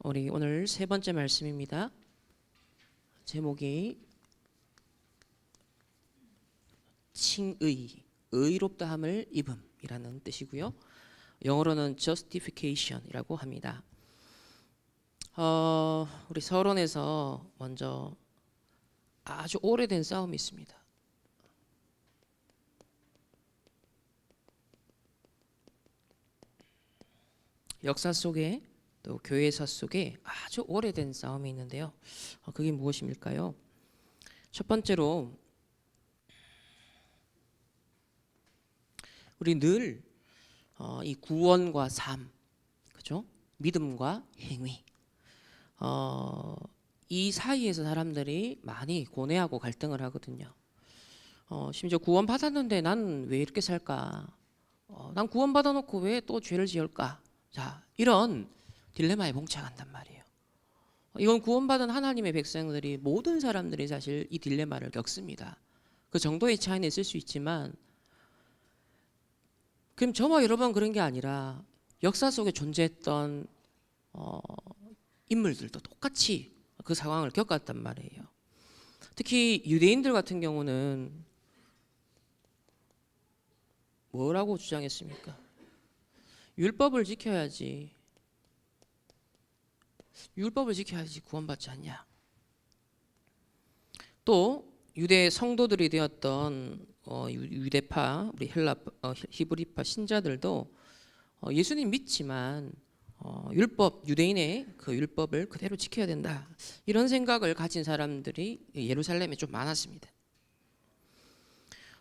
우리 오늘 세 번째 말씀입니다. 제목이 칭의, 의롭다함을 입음이라는 뜻이고요. 영어로는 justification이라고 합니다. 우리 서론에서 먼저 아주 오래된 싸움이 있습니다. 역사 속에 또 교회사 속에 아주 오래된 싸움이 있는데요. 그게 무엇일까요? 첫 번째로 우리 늘 이 구원과 삶, 그죠? 믿음과 행위, 이 사이에서 사람들이 많이 고뇌하고 갈등을 하거든요. 심지어 구원 받았는데 난 왜 이렇게 살까? 난 구원 받아놓고 왜 또 죄를 지을까? 자, 이런 딜레마에 봉착한단 말이에요. 이건 구원받은 하나님의 백성들이 모든 사람들이 사실 이 딜레마를 겪습니다. 그 정도의 차이는 있을 수 있지만, 그럼 저와 여러분 그런 게 아니라 역사 속에 존재했던 인물들도 똑같이 그 상황을 겪었단 말이에요. 특히 유대인들 같은 경우는 뭐라고 주장했습니까? 율법을 지켜야지 구원받지 않냐. 또 유대 성도들이 되었던 유대파, 우리 히브리파 신자들도 예수님 믿지만 유대인의 그 율법을 그대로 지켜야 된다, 이런 생각을 가진 사람들이 예루살렘에 좀 많았습니다.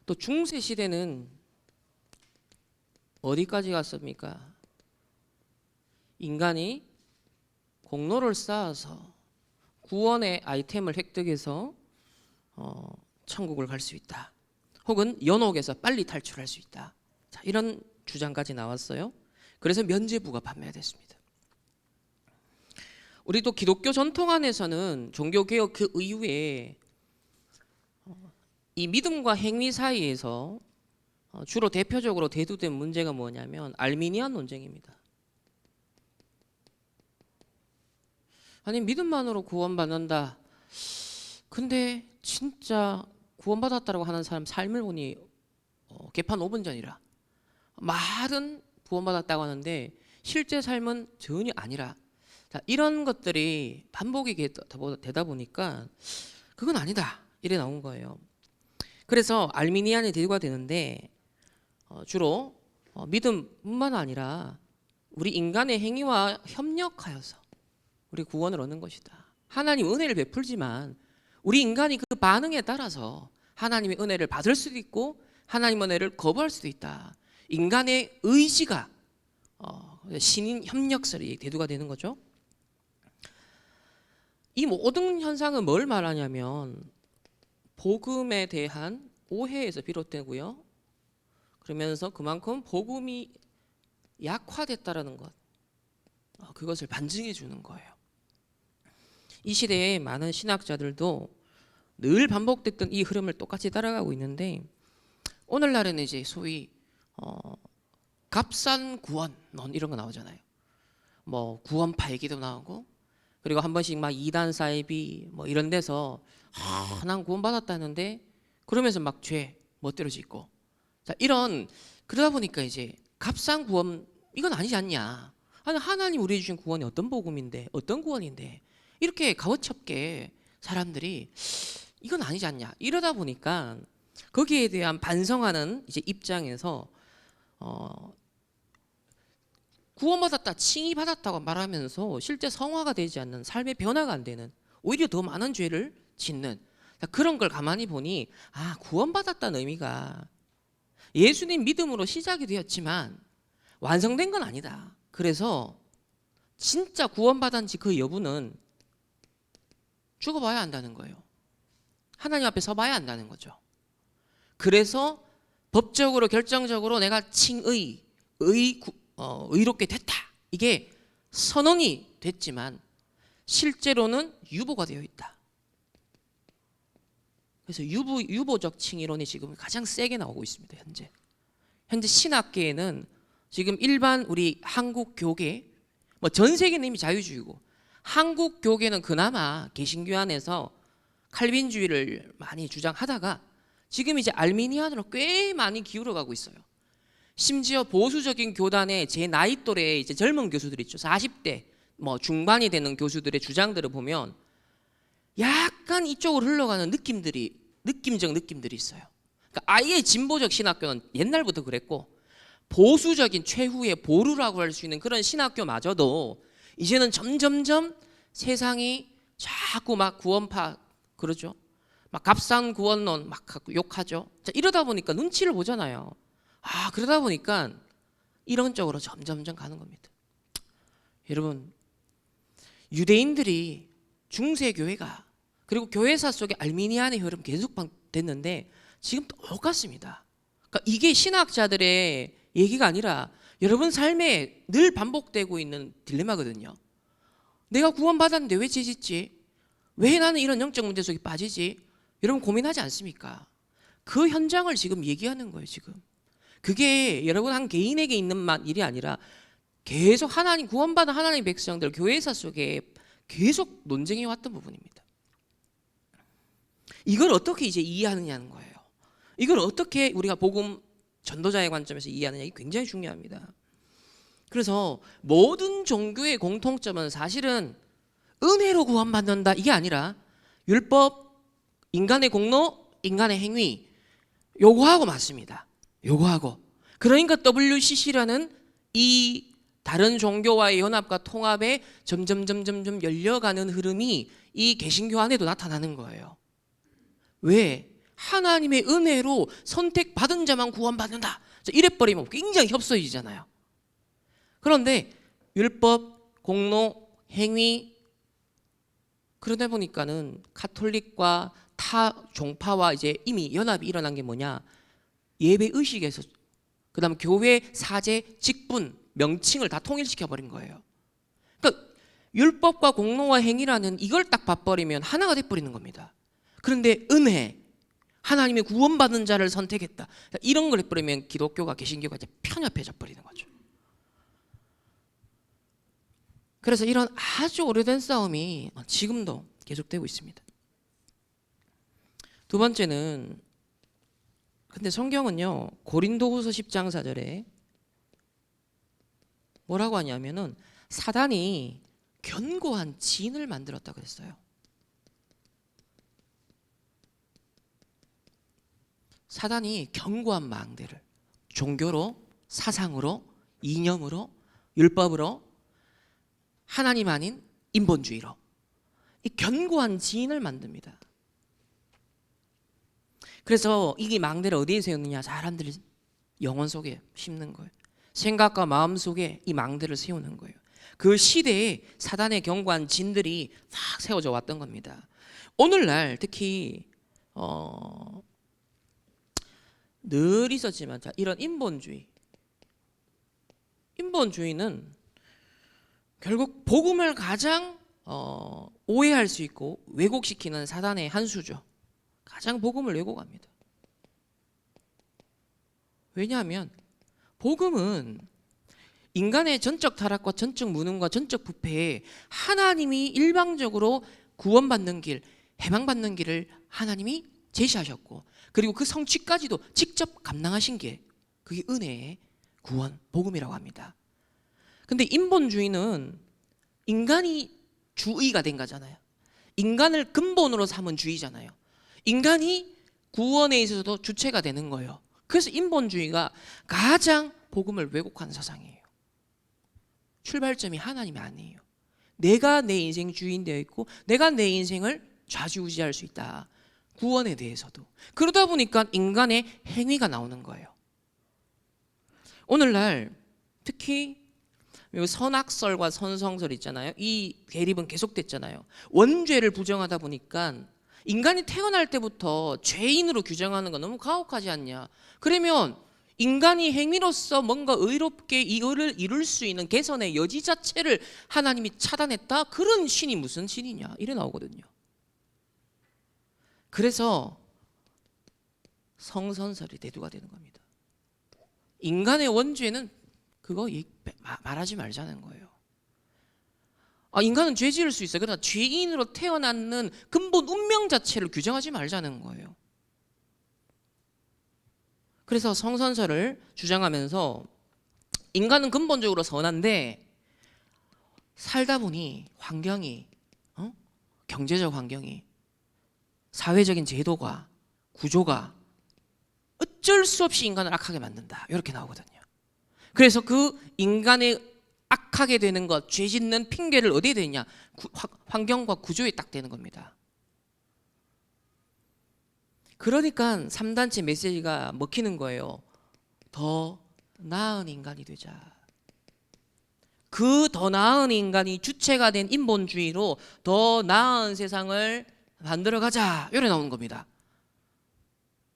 또 중세 시대는 어디까지 갔습니까? 인간이 공로를 쌓아서 구원의 아이템을 획득해서 천국을 갈 수 있다, 혹은 연옥에서 빨리 탈출할 수 있다. 자, 이런 주장까지 나왔어요. 그래서 면죄부가 판매됐습니다. 우리도 기독교 전통 안에서는 종교개혁 그 이후에 이 믿음과 행위 사이에서 주로 대표적으로 대두된 문제가 뭐냐면 알미니안 논쟁입니다. 아니, 믿음만으로 구원받는다. 근데 진짜 구원받았다고 하는 사람 삶을 보니 개판 5분 전이라 말은 구원받았다고 하는데 실제 삶은 전혀 아니라, 자, 이런 것들이 반복이 되다 보니까 그건 아니다, 이래 나온 거예요. 그래서 알미니안이 대두가 되는데 주로 믿음뿐만 아니라 우리 인간의 행위와 협력하여서 우리 구원을 얻는 것이다. 하나님 은혜를 베풀지만 우리 인간이 그 반응에 따라서 하나님의 은혜를 받을 수도 있고 하나님의 은혜를 거부할 수도 있다. 인간의 의지가 신인 협력설이 대두가 되는 거죠. 이 모든 현상은 뭘 말하냐면 복음에 대한 오해에서 비롯되고요. 그러면서 그만큼 복음이 약화됐다라는 것, 그것을 반증해 주는 거예요. 이 시대에 많은 신학자들도 늘 반복됐던 이 흐름을 똑같이 따라가고 있는데, 오늘날에는 이제 소위 값싼 구원론 이런 거 나오잖아요. 뭐 구원파 얘기도 나오고, 그리고 한 번씩 막 이단 사이비 뭐 이런 데서 난 구원받았다는데 그러면서 막 죄 멋대로 짓고, 자, 그러다 보니까 이제 값싼 구원 이건 아니지 않냐. 아니, 하나님 우리 주신 구원이 어떤 복음인데, 어떤 구원인데 이렇게 가오쳅게 사람들이 이건 아니지 않냐. 이러다 보니까 거기에 대한 반성하는 이제 입장에서 구원받았다, 칭의받았다고 말하면서 실제 성화가 되지 않는, 삶의 변화가 안 되는, 오히려 더 많은 죄를 짓는, 그런 걸 가만히 보니 구원받았다는 의미가 예수님 믿음으로 시작이 되었지만 완성된 건 아니다. 그래서 진짜 구원받은지 그 여부는 죽어봐야 한다는 거예요. 하나님 앞에 서봐야 한다는 거죠. 그래서 법적으로 결정적으로 내가 의롭게 됐다, 이게 선언이 됐지만 실제로는 유보가 되어 있다. 그래서 유보적 칭의론이 지금 가장 세게 나오고 있습니다. 현재 신학계에는 지금 일반 우리 한국 교계, 뭐 전 세계는 이미 자유주의고 한국 교계는 그나마 개신교 안에서 칼빈주의를 많이 주장하다가 지금 이제 알미니안으로 꽤 많이 기울어가고 있어요. 심지어 보수적인 교단의 제 나이 또래의 이제 젊은 교수들 있죠. 40대 뭐 중반이 되는 교수들의 주장들을 보면 약간 이쪽으로 흘러가는 느낌적 느낌들이 있어요. 그러니까 아예 진보적 신학교는 옛날부터 그랬고 보수적인 최후의 보루라고 할 수 있는 그런 신학교마저도 이제는 점점점 세상이 자꾸 막 구원파 그러죠. 막 값싼 구원론 막 욕하죠. 자, 이러다 보니까 눈치를 보잖아요. 아, 그러다 보니까 이런 쪽으로 점점점 가는 겁니다. 여러분, 유대인들이 중세교회가 그리고 교회사 속에 알미니안의 흐름 계속 됐는데 지금 똑같습니다. 그러니까 이게 신학자들의 얘기가 아니라 여러분 삶에 늘 반복되고 있는 딜레마거든요. 내가 구원받았는데 왜 죄짓지? 왜 나는 이런 영적 문제 속에 빠지지? 여러분 고민하지 않습니까? 그 현장을 지금 얘기하는 거예요. 지금 그게 여러분 한 개인에게 있는 일이 아니라 계속 하나님 구원받은 하나님의 백성들 교회사 속에 계속 논쟁해 왔던 부분입니다. 이걸 어떻게 이제 이해하느냐는 거예요. 이걸 어떻게 우리가 복음 전도자의 관점에서 이해하느냐 이게 굉장히 중요합니다. 그래서 모든 종교의 공통점은 사실은 은혜로 구원받는다 이게 아니라 율법, 인간의 공로, 인간의 행위 요거하고 맞습니다. 요거하고 그러니까 WCC라는 이 다른 종교와의 연합과 통합에 점점 열려가는 흐름이 이 개신교 안에도 나타나는 거예요. 왜? 하나님의 은혜로 선택받은 자만 구원받는다. 이래버리면 굉장히 협소해지잖아요. 그런데 율법, 공로, 행위 그러다 보니까는 가톨릭과 타 종파와 이제 이미 연합이 일어난 게 뭐냐? 예배 의식에서 그다음에 교회 사제 직분 명칭을 다 통일시켜 버린 거예요. 그러니까 율법과 공로와 행위라는 이걸 딱 봐버리면 하나가 돼 버리는 겁니다. 그런데 은혜 하나님의 구원받은 자를 선택했다. 이런 걸 해버리면 기독교가 개신교가 이제 편협해져 버리는 거죠. 그래서 이런 아주 오래된 싸움이 지금도 계속되고 있습니다. 두 번째는 근데 성경은요 고린도후서 10장 4절에 뭐라고 하냐면은 사단이 견고한 진을 만들었다고 했어요. 사단이 견고한 망대를 종교로, 사상으로, 이념으로, 율법으로, 하나님 아닌 인본주의로 이 견고한 진을 만듭니다. 그래서 이 망대를 어디에 세우느냐? 사람들이 영혼 속에 심는 거예요. 생각과 마음 속에 이 망대를 세우는 거예요. 그 시대에 사단의 견고한 진들이 막 세워져 왔던 겁니다. 오늘날 특히 늘 있었지만 이런 인본주의는 결국 복음을 가장 오해할 수 있고 왜곡시키는 사단의 한 수죠. 가장 복음을 왜곡합니다. 왜냐하면 복음은 인간의 전적 타락과 전적 무능과 전적 부패에 하나님이 일방적으로 구원받는 길, 해방받는 길을 하나님이 제시하셨고 그리고 그 성취까지도 직접 감당하신 게 그게 은혜의 구원, 복음이라고 합니다. 근데 인본주의는 인간이 주의가 된 거잖아요. 인간을 근본으로 삼은 주의잖아요. 인간이 구원에 있어서도 주체가 되는 거예요. 그래서 인본주의가 가장 복음을 왜곡하는 사상이에요. 출발점이 하나님이 아니에요. 내가 내 인생 주인 되어 있고 내가 내 인생을 좌지우지할 수 있다. 구원에 대해서도. 그러다 보니까 인간의 행위가 나오는 거예요. 오늘날 특히 선악설과 선성설 있잖아요. 이 대립은 계속됐잖아요. 원죄를 부정하다 보니까 인간이 태어날 때부터 죄인으로 규정하는 건 너무 가혹하지 않냐. 그러면 인간이 행위로서 뭔가 의롭게 이 의를 이룰 수 있는 개선의 여지 자체를 하나님이 차단했다? 그런 신이 무슨 신이냐 이래 나오거든요. 그래서 성선설이 대두가 되는 겁니다. 인간의 원죄는 그거 말하지 말자는 거예요. 인간은 죄 지을 수 있어요. 그러나 죄인으로 태어나는 근본 운명 자체를 규정하지 말자는 거예요. 그래서 성선설을 주장하면서 인간은 근본적으로 선한데 살다 보니 환경이, 경제적 환경이, 사회적인 제도가, 구조가 어쩔 수 없이 인간을 악하게 만든다, 이렇게 나오거든요. 그래서 그 인간의 악하게 되는 것, 죄 짓는 핑계를 어디에 대냐? 환경과 구조에 딱 되는 겁니다. 그러니까 3단체 메시지가 먹히는 거예요. 더 나은 인간이 되자. 그 더 나은 인간이 주체가 된 인본주의로 더 나은 세상을 만들어가자, 이래 나오는 겁니다.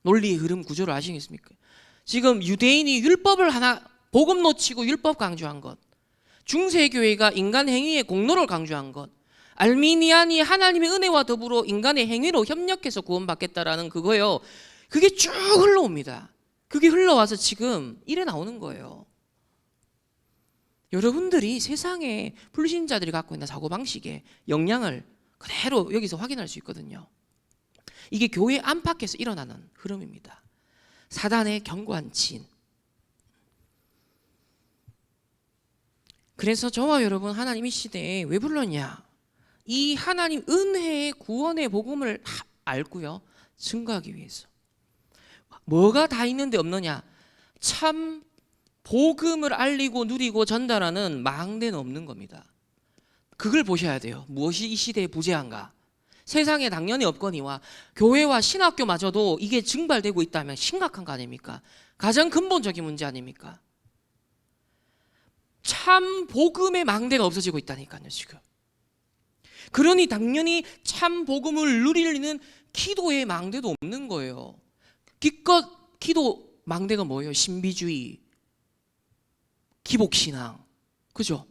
논리의 흐름 구조를 아시겠습니까? 지금 유대인이 율법을 하나, 복음 놓치고 율법 강조한 것, 중세교회가 인간 행위의 공로를 강조한 것, 알미니안이 하나님의 은혜와 더불어 인간의 행위로 협력해서 구원받겠다라는 그거요. 그게 쭉 흘러옵니다. 그게 흘러와서 지금 이래 나오는 거예요. 여러분들이 세상에 불신자들이 갖고 있는 사고방식의 영향을 그대로 여기서 확인할 수 있거든요. 이게 교회 안팎에서 일어나는 흐름입니다. 사단의 견고한 진. 그래서 저와 여러분 하나님 이 시대에 왜 불렀냐? 이 하나님 은혜의 구원의 복음을 알고요, 증거하기 위해서. 뭐가 다 있는데 없느냐? 참 복음을 알리고 누리고 전달하는 망대는 없는 겁니다. 그걸 보셔야 돼요. 무엇이 이 시대의 부재한가? 세상에 당연히 없거니와 교회와 신학교마저도 이게 증발되고 있다면 심각한 거 아닙니까? 가장 근본적인 문제 아닙니까? 참 복음의 망대가 없어지고 있다니까요, 지금. 그러니 당연히 참 복음을 누리는 기도의 망대도 없는 거예요. 기껏 기도 망대가 뭐예요? 신비주의, 기복신앙, 그죠?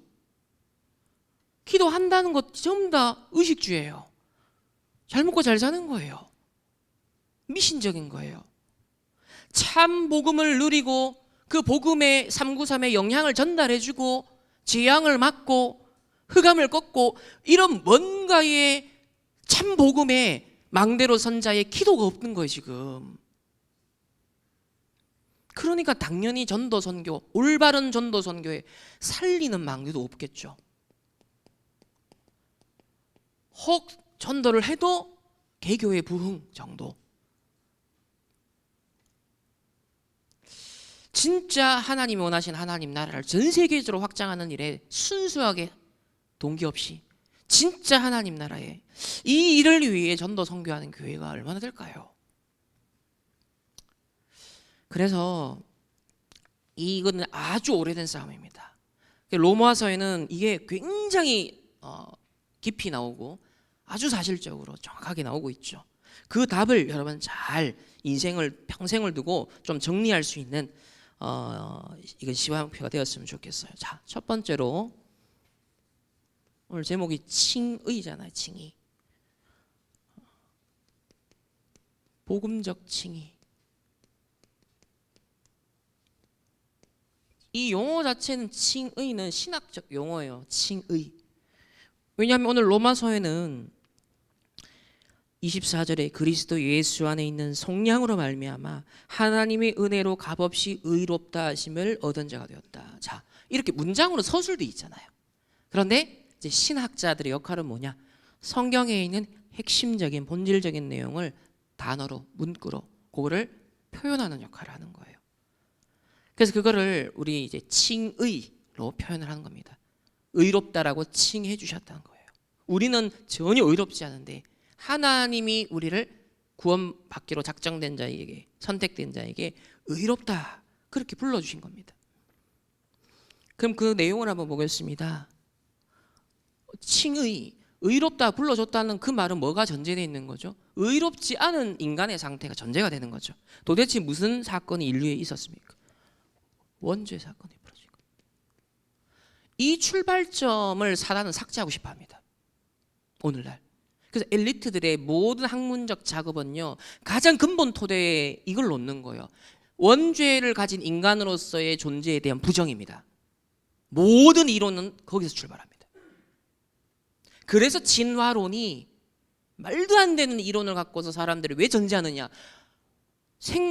기도한다는 것 전부 다 의식주예요. 잘 먹고 잘 사는 거예요. 미신적인 거예요. 참 복음을 누리고 그 복음의 393의 영향을 전달해주고 재앙을 막고 흑암을 꺾고 이런 뭔가의 참 복음의 망대로 선자의 기도가 없는 거예요, 지금. 그러니까 당연히 전도 선교, 올바른 전도 선교에 살리는 망대도 없겠죠. 혹 전도를 해도 개교의 부흥 정도. 진짜 하나님이 원하신 하나님 나라를 전 세계적으로 확장하는 일에 순수하게 동기 없이 진짜 하나님 나라에 이 일을 위해 전도 선교하는 교회가 얼마나 될까요? 그래서 이거는 아주 오래된 싸움입니다. 로마서에는 이게 굉장히 깊이 나오고 아주 사실적으로 정확하게 나오고 있죠. 그 답을 여러분 잘 인생을 평생을 두고 좀 정리할 수 있는 이건 시황표가 되었으면 좋겠어요. 자, 첫 번째로 오늘 제목이 칭의잖아요. 칭의. 복음적 칭의. 이 용어 자체는 칭의는 신학적 용어예요. 칭의. 왜냐하면 오늘 로마서에는 24절에 그리스도 예수 안에 있는 속량으로 말미암아 하나님의 은혜로 값없이 의롭다 하심을 얻은 자가 되었다. 자, 이렇게 문장으로 서술도 있잖아요. 그런데 이제 신학자들의 역할은 뭐냐? 성경에 있는 핵심적인 본질적인 내용을 단어로 문구로 그거를 표현하는 역할을 하는 거예요. 그래서 그거를 우리 이제 칭의로 표현을 하는 겁니다. 의롭다라고 칭해 주셨다는 거예요. 우리는 전혀 의롭지 않은데 하나님이 우리를 구원받기로 작정된 자에게, 선택된 자에게 의롭다 그렇게 불러주신 겁니다. 그럼 그 내용을 한번 보겠습니다. 칭의, 의롭다 불러줬다는 그 말은 뭐가 전제되어 있는 거죠? 의롭지 않은 인간의 상태가 전제가 되는 거죠. 도대체 무슨 사건이 인류에 있었습니까? 원죄 사건이 벌어진 거예요. 이 출발점을 사단은 삭제하고 싶어 합니다. 오늘날. 그래서 엘리트들의 모든 학문적 작업은요, 가장 근본 토대에 이걸 놓는 거예요. 원죄를 가진 인간으로서의 존재에 대한 부정입니다. 모든 이론은 거기서 출발합니다. 그래서 진화론이 말도 안 되는 이론을 갖고서 사람들이 왜 전제하느냐.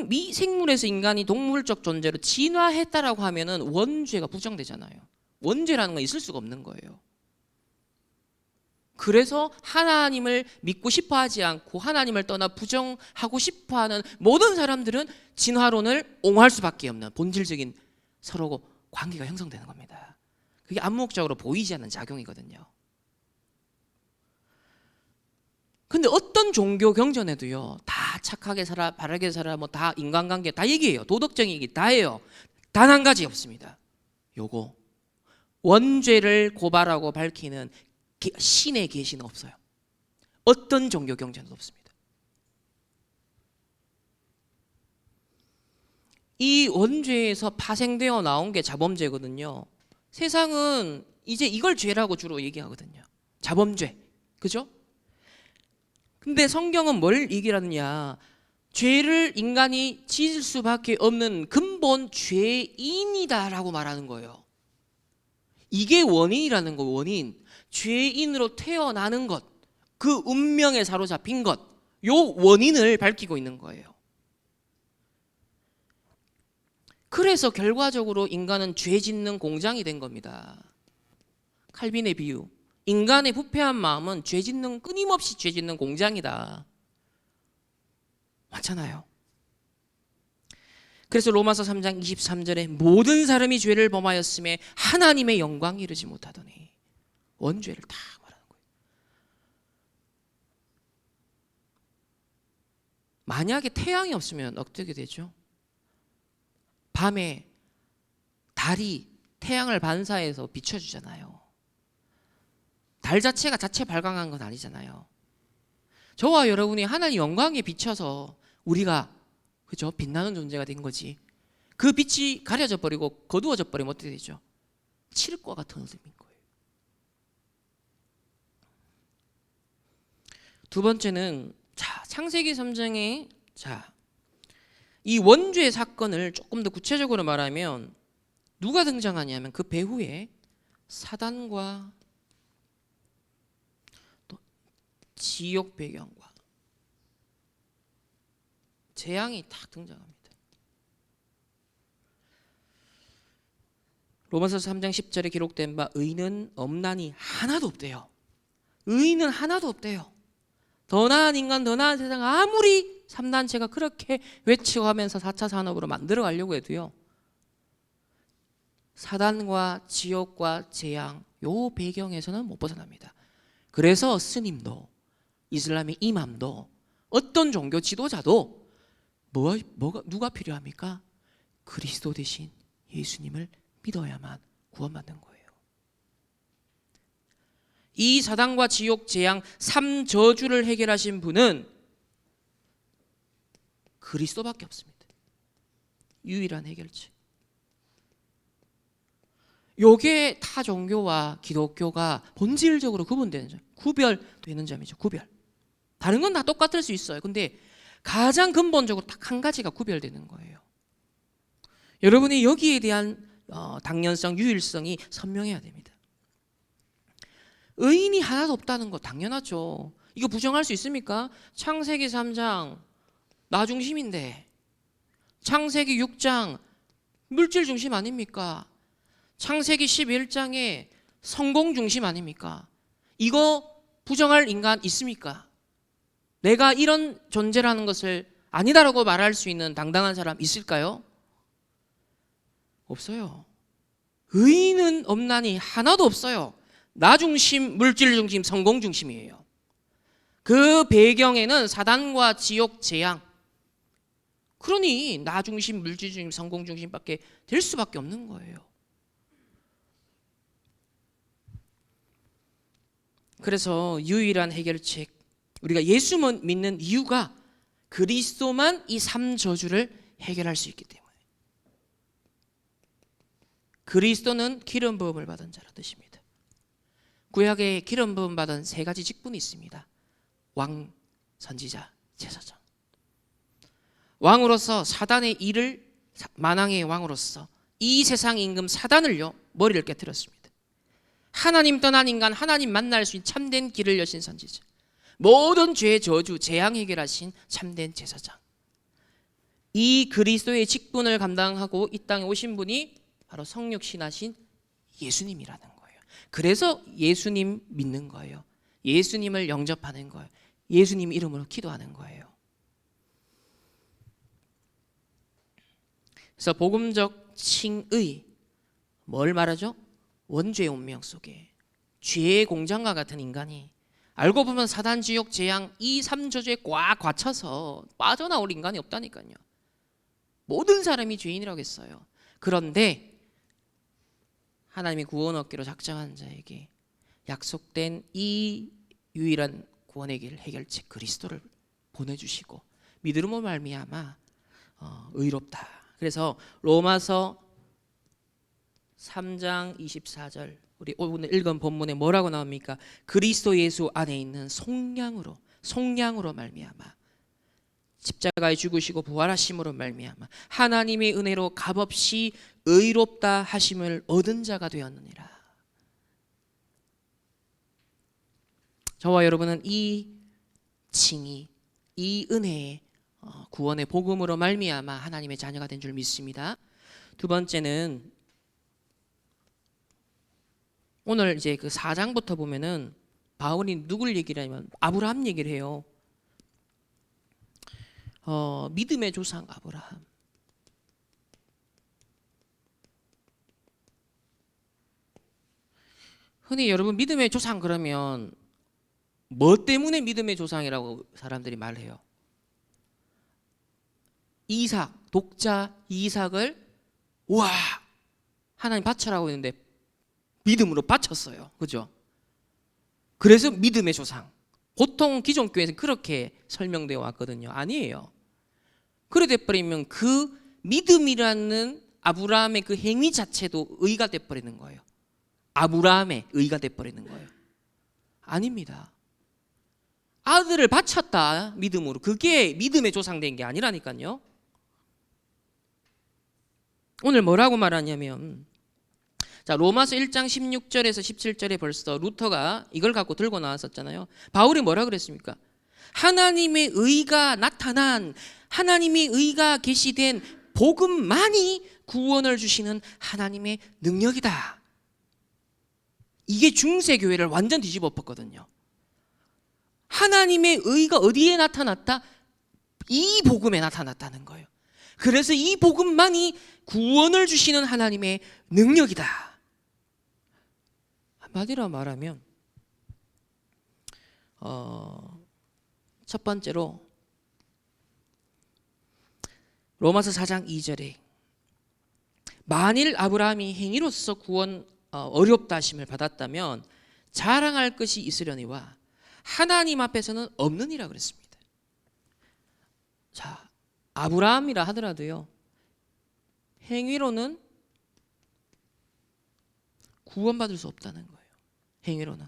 미생물에서 인간이 동물적 존재로 진화했다라고 하면은 원죄가 부정되잖아요. 원죄라는 건 있을 수가 없는 거예요. 그래서 하나님을 믿고 싶어 하지 않고 하나님을 떠나 부정하고 싶어 하는 모든 사람들은 진화론을 옹호할 수밖에 없는 본질적인 서로 관계가 형성되는 겁니다. 그게 암묵적으로 보이지 않는 작용이거든요. 근데 어떤 종교 경전에도요, 다 착하게 살아, 바르게 살아, 뭐 다 인간관계 다 얘기해요. 도덕적인 얘기 다 해요. 단 한 가지 없습니다. 요거 원죄를 고발하고 밝히는 신의 계시는 없어요. 어떤 종교 경전도 없습니다. 이 원죄에서 파생되어 나온 게 자범죄거든요. 세상은 이제 이걸 죄라고 주로 얘기하거든요. 자범죄, 그죠? 근데 성경은 뭘 얘기하느냐? 죄를 인간이 지을 수밖에 없는 근본 죄인이다라고 말하는 거예요. 이게 원인이라는 거, 원인. 죄인으로 태어나는 것, 그 운명에 사로잡힌 것, 요 원인을 밝히고 있는 거예요. 그래서 결과적으로 인간은 죄 짓는 공장이 된 겁니다. 칼빈의 비유. 인간의 부패한 마음은 죄 짓는, 끊임없이 죄 짓는 공장이다. 맞잖아요. 그래서 로마서 3장 23절에 모든 사람이 죄를 범하였음에 하나님의 영광에 이르지 못하더니 원죄를 다 말하는 거예요. 만약에 태양이 없으면 어떻게 되죠? 밤에 달이 태양을 반사해서 비춰주잖아요. 달 자체가 자체 발광한 건 아니잖아요. 저와 여러분이 하나님 영광에 비춰서 우리가 그죠? 빛나는 존재가 된 거지. 그 빛이 가려져 버리고 거두어져 버리면 어떻게 되죠? 칠과 같은 어둠인 거예요. 두 번째는 창세기 3장에 이 원죄 사건을 조금 더 구체적으로 말하면 누가 등장하냐면 그 배후에 사단과 또 지옥 배경과 재앙이 딱 등장합니다. 로마서 3장 10절에 기록된 바 의는 없나니 하나도 없대요. 의는 하나도 없대요. 더 나은 인간, 더 나은 세상 아무리 3단체가 그렇게 외치고하면서 4차 산업으로 만들어 가려고 해도요, 사단과 지옥과 재앙 요 배경에서는 못 벗어납니다. 그래서 스님도 이슬람의 이맘도 어떤 종교 지도자도 누가 필요합니까? 그리스도 대신 예수님을 믿어야만 구원받는 거예요. 이 사단과 지옥, 재앙, 3저주를 해결하신 분은 그리스도밖에 없습니다. 유일한 해결책. 요게 타 종교와 기독교가 본질적으로 구분되는 점, 구별되는 점이죠. 구별. 다른 건 다 똑같을 수 있어요. 근데 가장 근본적으로 딱 한 가지가 구별되는 거예요. 여러분이 여기에 대한 당연성, 유일성이 선명해야 됩니다. 의인이 하나도 없다는 거 당연하죠. 이거 부정할 수 있습니까? 창세기 3장 나 중심인데, 창세기 6장 물질 중심 아닙니까? 창세기 11장에 성공 중심 아닙니까? 이거 부정할 인간 있습니까? 내가 이런 존재라는 것을 아니다라고 말할 수 있는 당당한 사람 있을까요? 없어요. 의인은 없나니 하나도 없어요. 나 중심, 물질 중심, 성공 중심이에요. 그 배경에는 사단과 지옥, 재앙. 그러니 나 중심, 물질 중심, 성공 중심밖에 될 수밖에 없는 거예요. 그래서 유일한 해결책, 우리가 예수만 믿는 이유가 그리스도만 이 3저주를 해결할 수 있기 때문에. 그리스도는 기름 부음을 받은 자라 뜻입니다. 구약에 기름 부음 받은 3가지 직분이 있습니다. 왕, 선지자, 제사장. 왕으로서 사단의 일을, 만왕의 왕으로서 이 세상 임금 사단을요 머리를 깨뜨렸습니다. 하나님 떠난 인간, 하나님 만날 수 있는 참된 길을 여신 선지자, 모든 죄, 저주, 재앙 해결하신 참된 제사장, 이 그리스도의 직분을 감당하고 이 땅에 오신 분이 바로 성육신하신 예수님이라는 거예요. 그래서 예수님 믿는 거예요. 예수님을 영접하는 거예요. 예수님 이름으로 기도하는 거예요. 그래서 복음적 칭의, 뭘 말하죠? 원죄의 운명 속에 죄의 공장과 같은 인간이, 알고 보면 사단, 지옥, 재앙 이 3저주에 꽉 갇혀서 빠져나올 인간이 없다니까요. 모든 사람이 죄인이라고 했어요. 그런데 하나님이 구원 얻기로 작정한 자에게 약속된 이 유일한 구원의 길 해결책 그리스도를 보내주시고 믿음으로 말미암아 의롭다. 그래서 로마서 3장 24절 우리 오늘 읽은 본문에 뭐라고 나옵니까? 그리스도 예수 안에 있는 속량으로 말미암아 십자가에 죽으시고 부활하심으로 말미암아 하나님의 은혜로 값없이 의롭다 하심을 얻은 자가 되었느니라. 저와 여러분은 이 칭의, 이 은혜의 구원의 복음으로 말미암아 하나님의 자녀가 된 줄 믿습니다. 두 번째는 오늘 이제 그 4장부터 보면은 바울이 누굴 얘기를 하냐면 아브라함 얘기를 해요. 믿음의 조상 아브라함. 흔히 여러분 믿음의 조상 그러면 뭐 때문에 믿음의 조상이라고 사람들이 말해요? 이삭, 독자 이삭을 와 하나님 바쳐라고 했는데 믿음으로 바쳤어요. 그죠? 그래서 믿음의 조상. 보통 기존 교회에서 그렇게 설명되어 왔거든요. 아니에요. 그래 돼버리면 그 믿음이라는 아브라함의 그 행위 자체도 의가 돼버리는 거예요. 아브라함의 의가 돼버리는 거예요. 아닙니다. 아들을 바쳤다 믿음으로, 그게 믿음의 조상된 게 아니라니까요. 오늘 뭐라고 말하냐면 자 로마서 1장 16절에서 17절에 벌써 루터가 이걸 갖고 들고 나왔었잖아요. 바울이 뭐라 그랬습니까? 하나님의 의가 나타난, 하나님의 의가 계시된 복음만이 구원을 주시는 하나님의 능력이다. 이게 중세교회를 완전 뒤집어 엎었거든요. 하나님의 의가 어디에 나타났다? 이 복음에 나타났다는 거예요. 그래서 이 복음만이 구원을 주시는 하나님의 능력이다. 한마디로 말하면 첫 번째로 로마서 4장 2절에 만일 아브라함이 행위로서 구원 어렵다 하심을 받았다면 자랑할 것이 있으려니와 하나님 앞에서는 없느니라 그랬습니다. 자, 아브라함이라 하더라도요 행위로는 구원받을 수 없다는 거예요. 행위로는.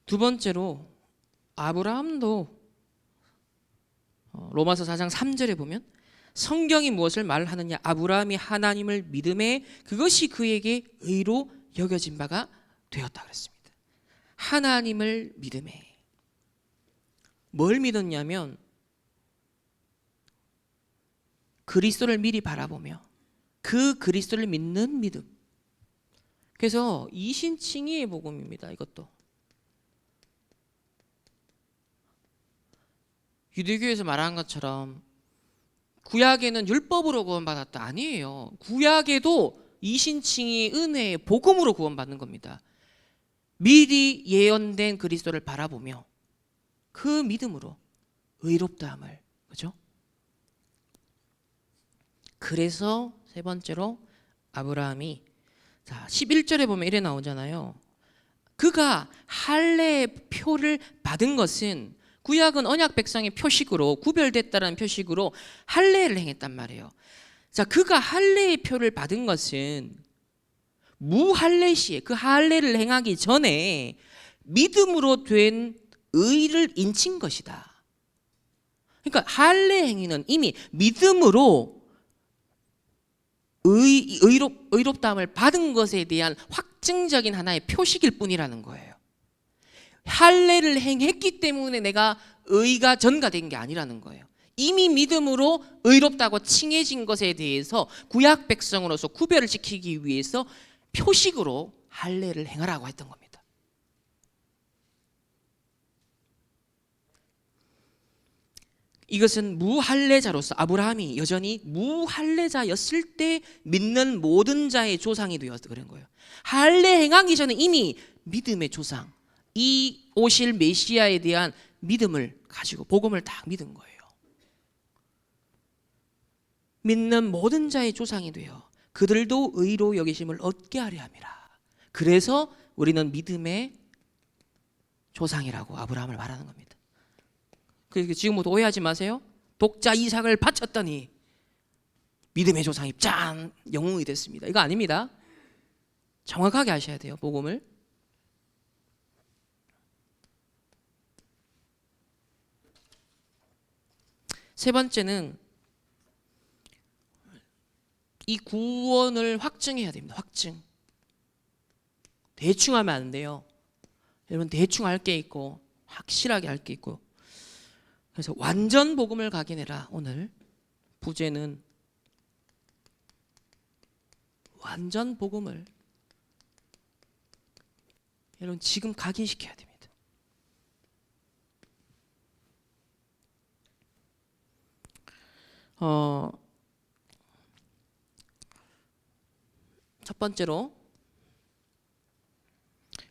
두 번째로 아브라함도 로마서 4장 3절에 보면 성경이 무엇을 말하느냐, 아브라함이 하나님을 믿음에 그것이 그에게 의로 여겨진 바가 되었다 그랬습니다. 하나님을 믿음에. 뭘 믿었냐면 그리스도를 미리 바라보며 그 그리스도를 믿는 믿음. 그래서 이신칭의의 복음입니다. 이것도 유대교에서 말한 것처럼 구약에는 율법으로 구원받았다 아니에요. 구약에도 이신칭의 은혜의 복음으로 구원받는 겁니다. 미리 예언된 그리스도를 바라보며 그 믿음으로 의롭다함을, 그죠? 그래서 세 번째로 아브라함이 자 11절에 보면 이래 나오잖아요. 그가 할례의 표를 받은 것은 구약은 언약 백성의 표식으로 구별됐다는 표식으로 할례를 행했단 말이에요. 자, 그가 할례의 표를 받은 것은 무할례 시에 그 할례를 행하기 전에 믿음으로 된 의를 인친 것이다. 그러니까 할례 행위는 이미 믿음으로 의롭다함을 받은 것에 대한 확증적인 하나의 표식일 뿐이라는 거예요. 할례를 행했기 때문에 내가 의가 전가된 게 아니라는 거예요. 이미 믿음으로 의롭다고 칭해진 것에 대해서 구약 백성으로서 구별을 지키기 위해서 표식으로 할례를 행하라고 했던 겁니다. 이것은 무할례자로서 아브라함이 여전히 무할례자였을 때 믿는 모든 자의 조상이 되어서 그런 거예요. 할례 행하기 전에 이미 믿음의 조상, 이 오실 메시아에 대한 믿음을 가지고 복음을 딱 믿은 거예요. 믿는 모든 자의 조상이 되어 그들도 의로 여기심을 얻게 하려 함이라. 그래서 우리는 믿음의 조상이라고 아브라함을 말하는 겁니다. 지금부터 오해하지 마세요. 독자 이삭을 바쳤더니 믿음의 조상이 짠 영웅이 됐습니다. 이거 아닙니다. 정확하게 하셔야 돼요. 복음을. 세 번째는 이 구원을 확증해야 됩니다. 확증. 대충 하면 안 돼요. 여러분 대충 할 게 있고 확실하게 할 게 있고. 그래서 완전 복음을 각인해라. 오늘 부제는 완전 복음을 여러분 지금 각인시켜야 됩니다. 첫 번째로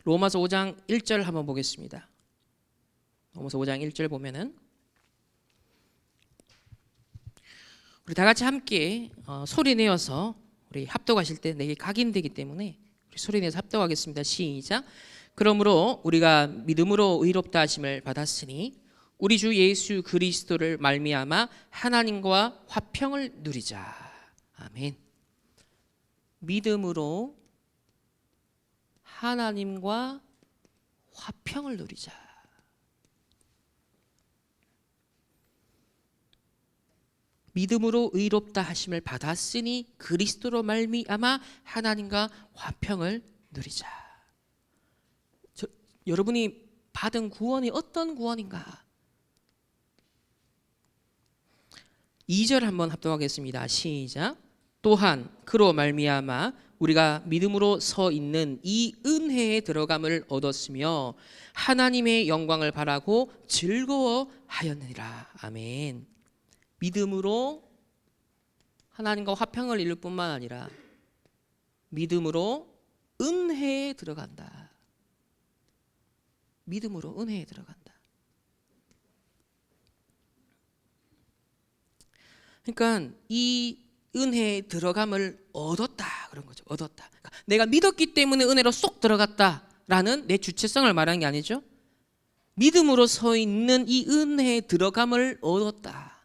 로마서 5장 1절 한번 보겠습니다. 로마서 5장 1절 보면은 우리 다 같이 함께 소리 내어서 우리 합독하실 때 내게 각인되기 때문에 우리 소리 내서 합독하겠습니다. 시작. 그러므로 우리가 믿음으로 의롭다 하심을 받았으니 우리 주 예수 그리스도를 말미암아 하나님과 화평을 누리자. 아멘. 믿음으로 하나님과 화평을 누리자. 믿음으로 의롭다 하심을 받았으니 그리스도로 말미암아 하나님과 화평을 누리자. 여러분이 받은 구원이 어떤 구원인가? 2절 한번 합독하겠습니다. 시작. 또한 그로 말미암아 우리가 믿음으로 서 있는 이 은혜에 들어감을 얻었으며 하나님의 영광을 바라고 즐거워하였느니라. 아멘. 믿음으로 하나님과 화평을 이룰 뿐만 아니라 믿음으로 은혜에 들어간다. 믿음으로 은혜에 들어간다. 그러니까 이 은혜에 들어감을 얻었다 그런 거죠. 얻었다. 그러니까 내가 믿었기 때문에 은혜로 쏙 들어갔다라는 내 주체성을 말하는 게 아니죠. 믿음으로 서 있는 이 은혜에 들어감을 얻었다.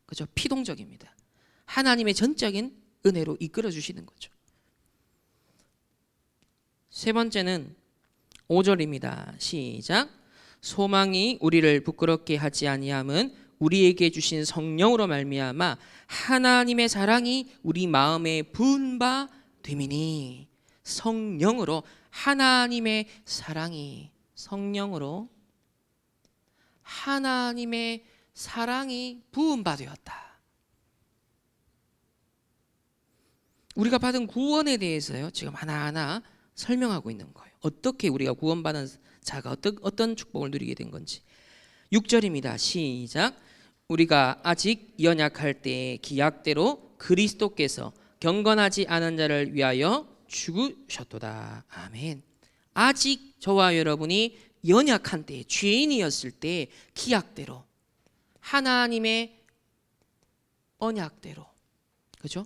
그죠? 피동적입니다. 하나님의 전적인 은혜로 이끌어 주시는 거죠. 세 번째는 5절입니다. 시작. 소망이 우리를 부끄럽게 하지 아니함은 우리에게 주신 성령으로 말미암아 하나님의 사랑이 우리 마음에 부은 바 됨이니. 성령으로 하나님의 사랑이, 성령으로 하나님의 사랑이 부은 바 되었다. 우리가 받은 구원에 대해서요 지금 하나하나 설명하고 있는 거예요. 어떻게 우리가 구원받은 자가 어떤 축복을 누리게 된 건지. 6절입니다. 시작. 우리가 아직 연약할 때의 기약대로 그리스도께서 경건하지 않은 자를 위하여 죽으셨도다. 아멘. 아직 저와 여러분이 연약한 때, 죄인이었을 때 기약대로, 하나님의 언약대로, 그죠?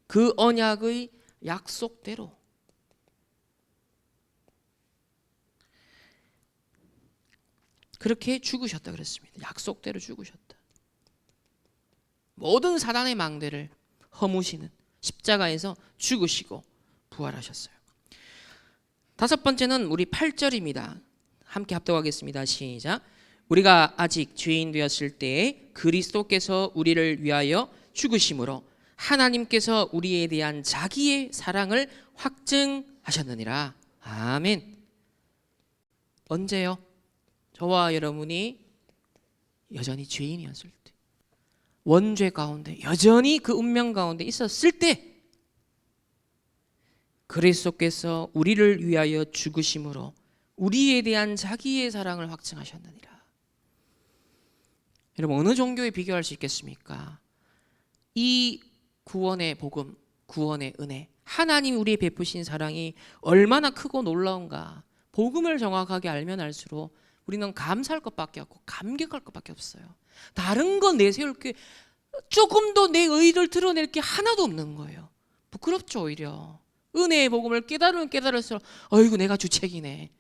그 언약의 약속대로 그렇게 죽으셨다 그랬습니다. 약속대로 죽으셨다. 모든 사단의 망대를 허무시는 십자가에서 죽으시고 부활하셨어요. 다섯 번째는 우리 8절입니다. 함께 합독하겠습니다. 시작. 우리가 아직 죄인 되었을 때에 그리스도께서 우리를 위하여 죽으심으로 하나님께서 우리에 대한 자기의 사랑을 확증하셨느니라. 아멘. 언제요? 저와 여러분이 여전히 죄인이었을 때, 원죄 가운데 여전히 그 운명 가운데 있었을 때 그리스도께서 우리를 위하여 죽으심으로 우리에 대한 자기의 사랑을 확증하셨느니라. 여러분, 어느 종교에 비교할 수 있겠습니까? 이 구원의 복음, 구원의 은혜, 하나님이 우리에 베푸신 사랑이 얼마나 크고 놀라운가. 복음을 정확하게 알면 알수록 우리는 감사할 것밖에 없고 감격할 것밖에 없어요. 다른 거 내세울 게, 조금도 내 의의를 드러낼 게 하나도 없는 거예요. 부끄럽죠. 오히려 은혜의 복음을 깨달으면 깨달을수록 어이구 내가 주책이네.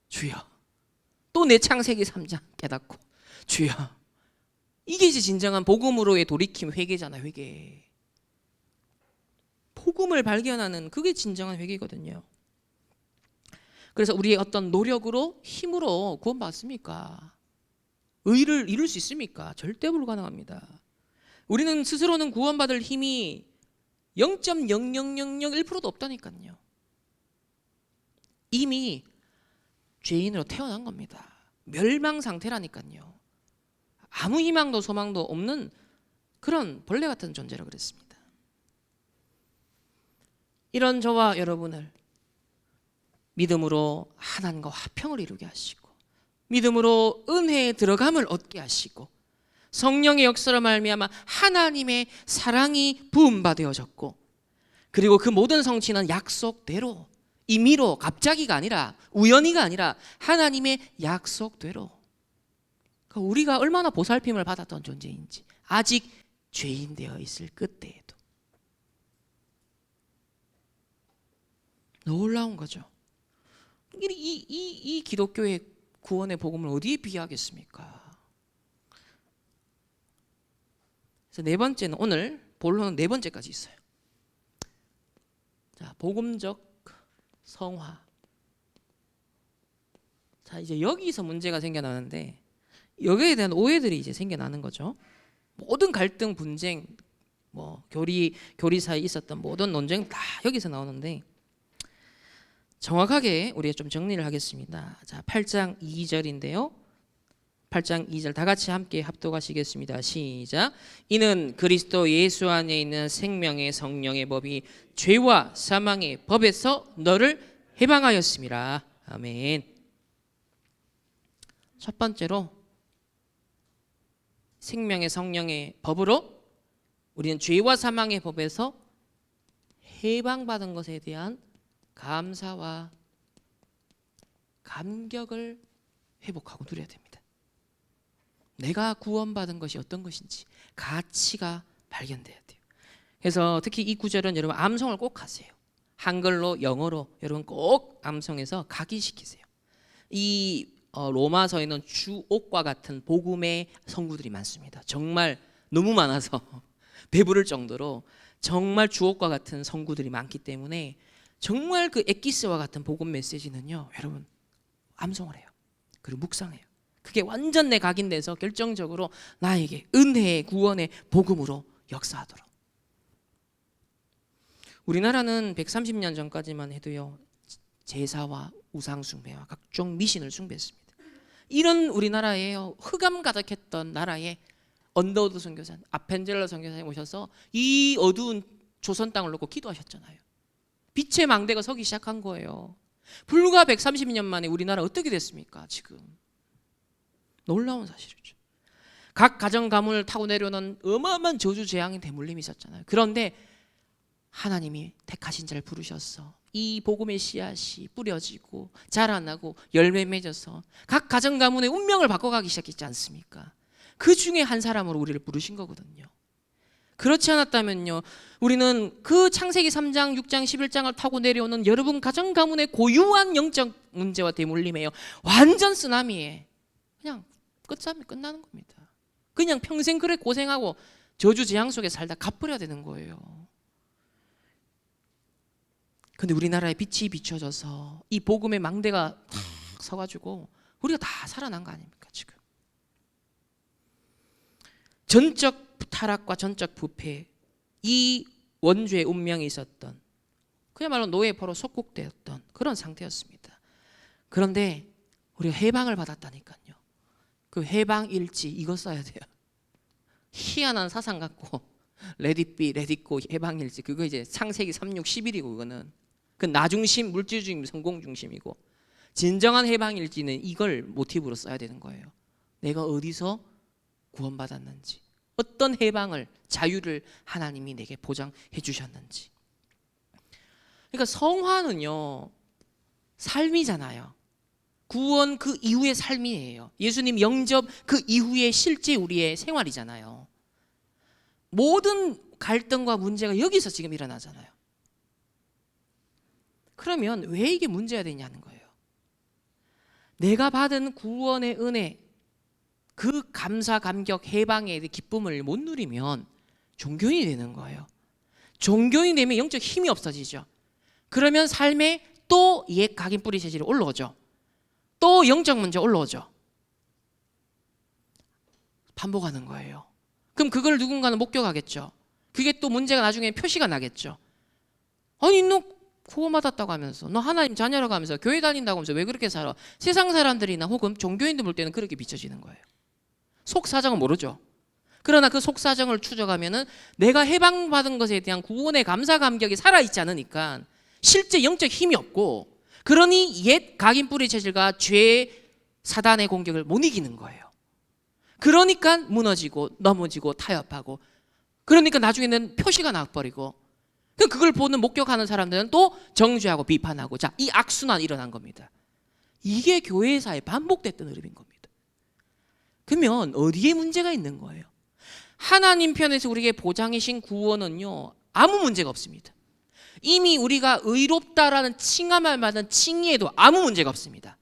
주여. 또 내 창세기 3장 깨닫고 주여. 이게 이제 진정한 복음으로의 돌이킴, 회개잖아요. 회개. 복음을 발견하는 그게 진정한 회개거든요. 그래서 우리의 어떤 노력으로, 힘으로 구원받습니까? 의를 이룰 수 있습니까? 절대 불가능합니다. 우리는 스스로는 구원받을 힘이 0.00001%도 없다니까요. 이미 죄인으로 태어난 겁니다. 멸망 상태라니까요. 아무 희망도 소망도 없는 그런 벌레 같은 존재라 그랬습니다. 이런 저와 여러분을 믿음으로 하나님과 화평을 이루게 하시고, 믿음으로 은혜에 들어감을 얻게 하시고, 성령의 역사로 말미암아 하나님의 사랑이 부음받아졌고, 그리고 그 모든 성취는 약속대로, 임의로, 갑자기가 아니라, 우연히가 아니라 하나님의 약속대로. 그러니까 우리가 얼마나 보살핌을 받았던 존재인지, 아직 죄인 되어 있을 그때에도 놀라운 거죠. 이 기독교의 구원의 복음을 어디에 비하하겠습니까? 그래서 네 번째는, 오늘 본론은 네 번째까지 있어요. 자, 복음적 성화. 자, 이제 여기서 문제가 생겨나는데, 여기에 대한 오해들이 이제 생겨나는 거죠. 모든 갈등, 분쟁, 교리 사이에 있었던 모든 논쟁 다 여기서 나오는데, 정확하게 우리가 좀 정리를 하겠습니다. 자, 8장 2절인데요. 8장 2절 다 같이 함께 합독하시겠습니다. 시작. 이는 그리스도 예수 안에 있는 생명의 성령의 법이 죄와 사망의 법에서 너를 해방하였음이라. 아멘. 첫 번째로, 생명의 성령의 법으로 우리는 죄와 사망의 법에서 해방받은 것에 대한 감사와 감격을 회복하고 누려야 됩니다. 내가 구원받은 것이 어떤 것인지 가치가 발견돼야 돼요. 그래서 특히 이 구절은 여러분 암송을 꼭 하세요. 한글로, 영어로 여러분 꼭 암송해서 각인시키세요. 이 로마서에는 주옥과 같은 복음의 성구들이 많습니다. 정말 너무 많아서 배부를 정도로 정말 주옥과 같은 성구들이 많기 때문에 정말 그 엑기스와 같은 복음 메시지는요, 여러분 암송을 해요. 그리고 묵상해요. 그게 완전 내 각인돼서 결정적으로 나에게 은혜의 구원의 복음으로 역사하도록. 우리나라는 130년 전까지만 해도요, 제사와 우상 숭배와 각종 미신을 숭배했습니다. 이런 우리나라에요, 흑암 가득했던 나라에 언더우드 선교사님, 아펜젤러 선교사님 오셔서 이 어두운 조선 땅을 놓고 기도하셨잖아요. 빛의 망대가 서기 시작한 거예요. 불과 130년 만에 우리나라 어떻게 됐습니까? 지금 놀라운 사실이죠. 각 가정 가문을 타고 내려오는 어마어마한 저주 재앙의 대물림이 있었잖아요. 그런데 하나님이 택하신 자를 부르셔서 이 복음의 씨앗이 뿌려지고 자라나고 열매 맺어서 각 가정 가문의 운명을 바꿔가기 시작했지 않습니까? 그 중에 한 사람으로 우리를 부르신 거거든요. 그렇지 않았다면요, 우리는 그 창세기 3장, 6장, 11장을 타고 내려오는 여러분 가정 가문의 고유한 영적 문제와 대물림에요, 완전 쓰나미에 그냥 끝싸움이 끝나는 겁니다. 그냥 평생 그래 고생하고 저주 재앙 속에 살다 갚으려야 되는 거예요. 근데 우리나라에 빛이 비춰져서 이 복음의 망대가 탁 서가지고 우리가 다 살아난 거 아닙니까? 지금 전적 타락과 전적 부패, 이 원죄의 운명이 있었던, 그야말로 노예포로 속국되었던 그런 상태였습니다. 그런데 우리가 해방을 받았다니까요. 그 해방일지 이거 써야 돼요. 희한한 사상 갖고 Let it be, let it go 해방일지, 그거 이제 창세기 3, 6, 11이고 그거는 그 나중심, 물질주의 성공중심이고, 진정한 해방일지는 이걸 모티브로 써야 되는 거예요. 내가 어디서 구원받았는지, 어떤 해방을, 자유를 하나님이 내게 보장해 주셨는지. 그러니까 성화는요 삶이잖아요. 구원 그 이후의 삶이에요. 예수님 영접 그 이후의 실제 우리의 생활이잖아요. 모든 갈등과 문제가 여기서 지금 일어나잖아요. 그러면 왜 이게 문제가 되냐는 거예요. 내가 받은 구원의 은혜, 그 감사, 감격, 해방의 기쁨을 못 누리면 종교인이 되는 거예요. 종교인이 되면 영적 힘이 없어지죠. 그러면 삶에 또 옛 각인 뿌리 체질이 올라오죠. 또 영적 문제 올라오죠. 반복하는 거예요. 그럼 그걸 누군가는 목격하겠죠. 그게 또 문제가 나중에 표시가 나겠죠. 아니 너 구원받았다고 하면서, 너 하나님 자녀라고 하면서, 교회 다닌다고 하면서 왜 그렇게 살아? 세상 사람들이나 혹은 종교인들 볼 때는 그렇게 비춰지는 거예요. 속사정은 모르죠. 그러나 그 속사정을 추적하면은 내가 해방받은 것에 대한 구원의 감사 감격이 살아있지 않으니까 실제 영적 힘이 없고, 그러니 옛 각인 뿌리 체질과 죄, 사단의 공격을 못 이기는 거예요. 그러니까 무너지고 넘어지고 타협하고, 그러니까 나중에는 표시가 나버리고, 그걸 보는 목격하는 사람들은 또 정죄하고 비판하고, 자, 이 악순환이 일어난 겁니다. 이게 교회사에 반복됐던 흐름인 겁니다. 그러면 어디에 문제가 있는 거예요? 하나님 편에서 우리에게 보장이신 구원은요 아무 문제가 없습니다. 이미 우리가 의롭다라는 칭함을 받은 칭의에도 아무 문제가 없습니다.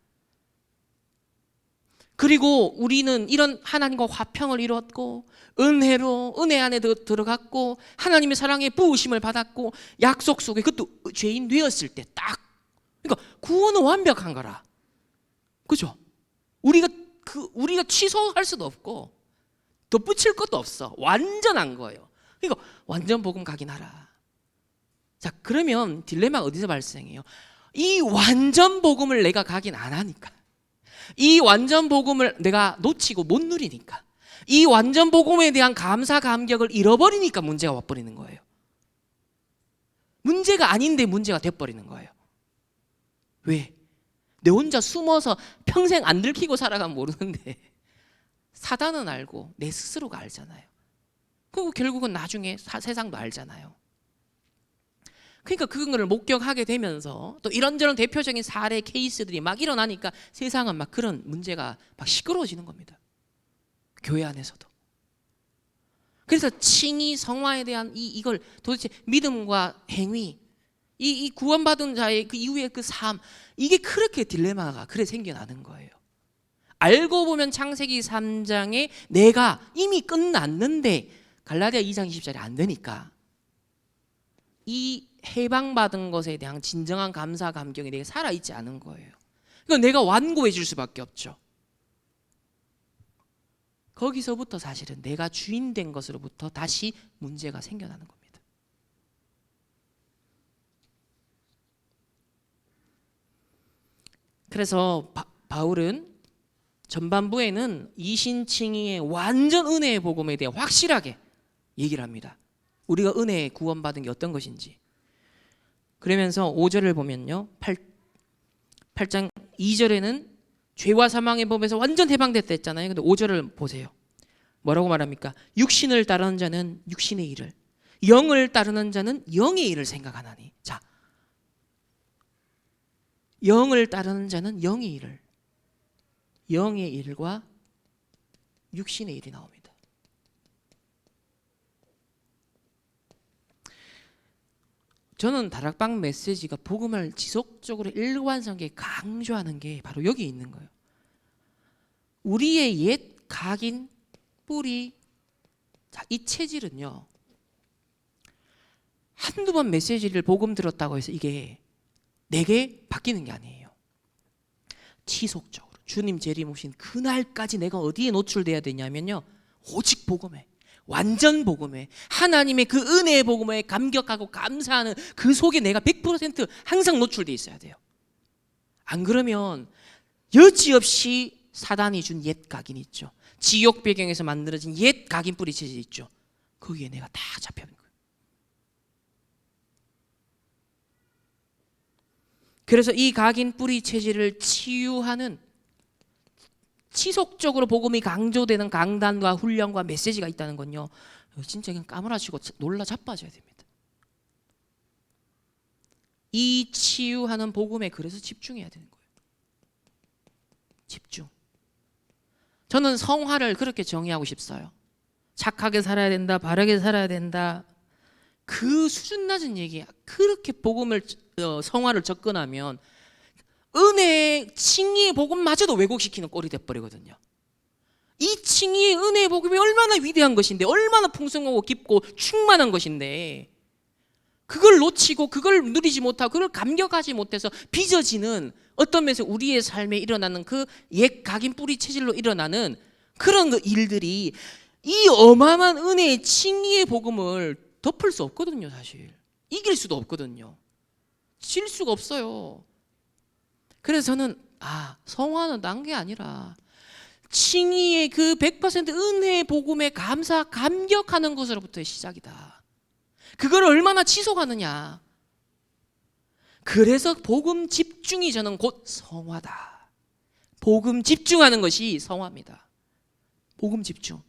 그리고 우리는 이런 하나님과 화평을 이뤘고, 은혜로 은혜 안에 들어갔고, 하나님의 사랑에 부으심을 받았고, 약속 속에 그것도 죄인 되었을 때 딱, 그러니까 구원은 완벽한 거라. 그죠? 우리가 취소할 수도 없고 덧붙일 것도 없어. 완전한 거예요. 그러니까 완전 복음 각인하라. 자, 그러면 딜레마가 어디서 발생해요? 이 완전 복음을 내가 각인 안 하니까, 이 완전 복음을 내가 놓치고 못 누리니까, 이 완전 복음에 대한 감사 감격을 잃어버리니까 문제가 와버리는 거예요. 문제가 아닌데 문제가 돼버리는 거예요. 왜? 내 혼자 숨어서 평생 안 들키고 살아가면 모르는데 사단은 알고 내 스스로가 알잖아요. 그리고 결국은 나중에 세상도 알잖아요. 그러니까 그거를 목격하게 되면서 또 이런저런 대표적인 사례 케이스들이 막 일어나니까 세상은 막 그런 문제가 막 시끄러워지는 겁니다. 교회 안에서도. 그래서 칭의, 성화에 대한 이걸 도대체 믿음과 행위, 이 구원받은 자의 그 이후의 그 삶, 이게 그렇게 딜레마가 그래 생겨나는 거예요. 알고 보면 창세기 3장에 내가 이미 끝났는데 갈라디아 2장 20절이 안 되니까 이 해방받은 것에 대한 진정한 감사 감격이 내게 살아있지 않은 거예요. 그러니까 내가 완고해질 수밖에 없죠. 거기서부터 사실은 내가 주인 된 것으로부터 다시 문제가 생겨나는 겁니다. 그래서 바울은 전반부에는 이신칭의의 완전 은혜의 복음에 대해 확실하게 얘기를 합니다. 우리가 은혜에 구원받은 게 어떤 것인지. 그러면서 5절을 보면요, 8장 2절에는 죄와 사망의 법에서 완전 해방됐다 했잖아요. 근데 5절을 보세요. 뭐라고 말합니까? 육신을 따르는 자는 육신의 일을, 영을 따르는 자는 영의 일을 생각하나니. 자, 영을 따르는 자는 영의 일을, 영의 일과 육신의 일이 나옵니다. 저는 다락방 메시지가 복음을 지속적으로 일관성있게 강조하는 게 바로 여기 있는 거예요. 우리의 옛 각인 뿌리, 자, 이 체질은요 한두 번 메시지를 복음 들었다고 해서 이게 내게 바뀌는 게 아니에요. 지속적으로 주님 재림 오신 그날까지 내가 어디에 노출돼야 되냐면요, 오직 복음에, 완전 복음에, 하나님의 그 은혜의 복음에 감격하고 감사하는 그 속에 내가 100% 항상 노출되어 있어야 돼요. 안 그러면 여지없이 사단이 준 옛 각인 있죠. 지옥 배경에서 만들어진 옛 각인 뿌리 체질 있죠. 거기에 내가 다 잡혀있는 거예요. 그래서 이 각인 뿌리 체질을 치유하는, 지속적으로 복음이 강조되는 강단과 훈련과 메시지가 있다는 건요, 진짜 그냥 까무라치고 놀라 자빠져야 됩니다. 이 치유하는 복음에 그래서 집중해야 되는 거예요. 집중. 저는 성화를 그렇게 정의하고 싶어요. 착하게 살아야 된다, 바르게 살아야 된다, 그 수준 낮은 얘기. 그렇게 복음을 성화를 접근하면 은혜의 칭의의 복음마저도 왜곡시키는 꼴이 돼버리거든요. 이 칭의의 은혜의 복음이 얼마나 위대한 것인데, 얼마나 풍성하고 깊고 충만한 것인데, 그걸 놓치고 그걸 누리지 못하고 그걸 감격하지 못해서 빚어지는, 어떤 면에서 우리의 삶에 일어나는 그 옛 각인 뿌리 체질로 일어나는 그런 그 일들이 이 어마어마한 은혜의 칭의의 복음을 덮을 수 없거든요. 사실 이길 수도 없거든요. 질 수가 없어요. 그래서 저는 성화는 딴 게 아니라 칭의의 그 100% 은혜의 복음에 감사 감격하는 것으로부터의 시작이다. 그걸 얼마나 지속하느냐. 그래서 복음 집중이 저는 곧 성화다. 복음 집중하는 것이 성화입니다. 복음 집중.